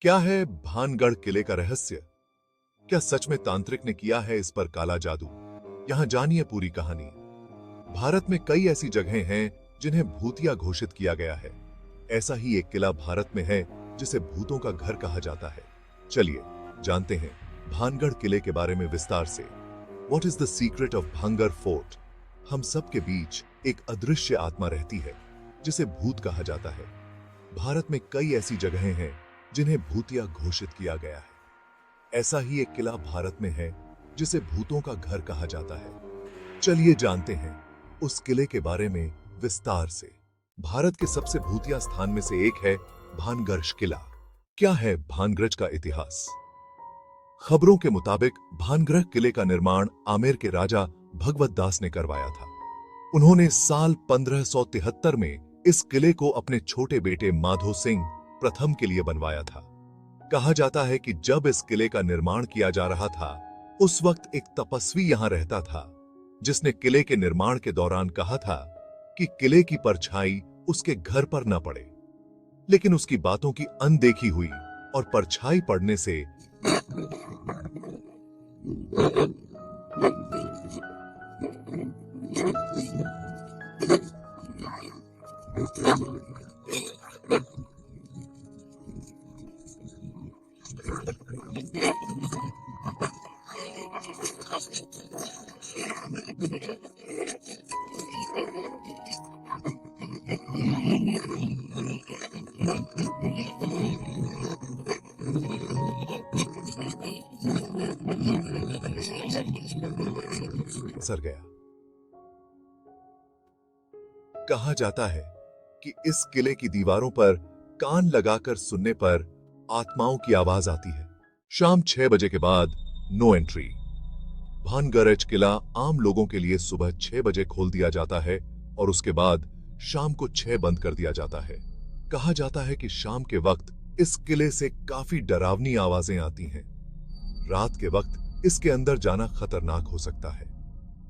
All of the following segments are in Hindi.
क्या है भानगढ़ किले का रहस्य? क्या सच में तांत्रिक ने किया है इस पर काला जादू? यहां जानिए पूरी कहानी। भारत में कई ऐसी जगहें हैं जिन्हें भूतिया घोषित किया गया है। ऐसा ही एक किला भारत में है जिसे भूतों का घर कहा जाता है। चलिए जानते हैं भानगढ़ किले के बारे में विस्तार से। What is the secret of Bhangarh fort? हम सब के बीच एक अदृश्य आत्मा रहती है जिसे भूत कहा जाता है। भारत में कई ऐसी जगहें हैं जिन्हें भूतिया घोषित किया गया है। ऐसा ही एक किला भारत में है जिसे भूतों का घर कहा जाता है। चलिए जानते हैं उस किले के बारे में विस्तार से। भारत के सबसे भूतिया स्थान में से एक है भानगढ़ किला। क्या है भानगढ़ का इतिहास? खबरों के मुताबिक भानगढ़ किले का निर्माण आमेर के राजा भगवत दास ने करवाया था। उन्होंने साल 1573 में इस किले को अपने छोटे बेटे माधो सिंह प्रथम के लिए बनवाया था। कहा जाता है कि जब इस किले का निर्माण किया जा रहा था, उस वक्त एक तपस्वी यहां रहता था, जिसने किले के निर्माण के दौरान कहा था कि किले की परछाई उसके घर पर न पड़े। लेकिन उसकी बातों की अनदेखी हुई और परछाई पड़ने से सर गया। कहा जाता है कि इस किले की दीवारों पर कान लगाकर सुनने पर आत्माओं की आवाज आती है। शाम 6 बजे के बाद नो एंट्री। भानगढ़ किला आम लोगों के लिए सुबह 6 बजे खोल दिया जाता है और उसके बाद शाम को 6 बंद कर दिया जाता है। कहा जाता है कि शाम के वक्त इस किले से काफी डरावनी आवाजें आती हैं। रात के वक्त इसके अंदर जाना खतरनाक हो सकता है।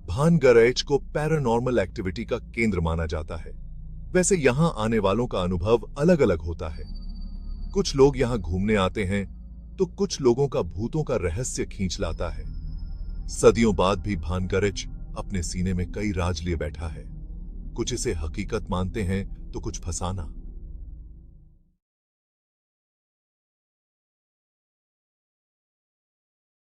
भानगढ़ को पैरानॉर्मल एक्टिविटी का केंद्र माना जाता है। वैसे यहां आने वालों का अनुभव अलग अलग होता है। कुछ लोग यहां घूमने आते हैं तो कुछ लोगों का भूतों का रहस्य खींच लाता है। सदियों बाद भी भानगढ़ अपने सीने में कई राज लिए बैठा है। कुछ इसे हकीकत मानते हैं तो कुछ फसाना।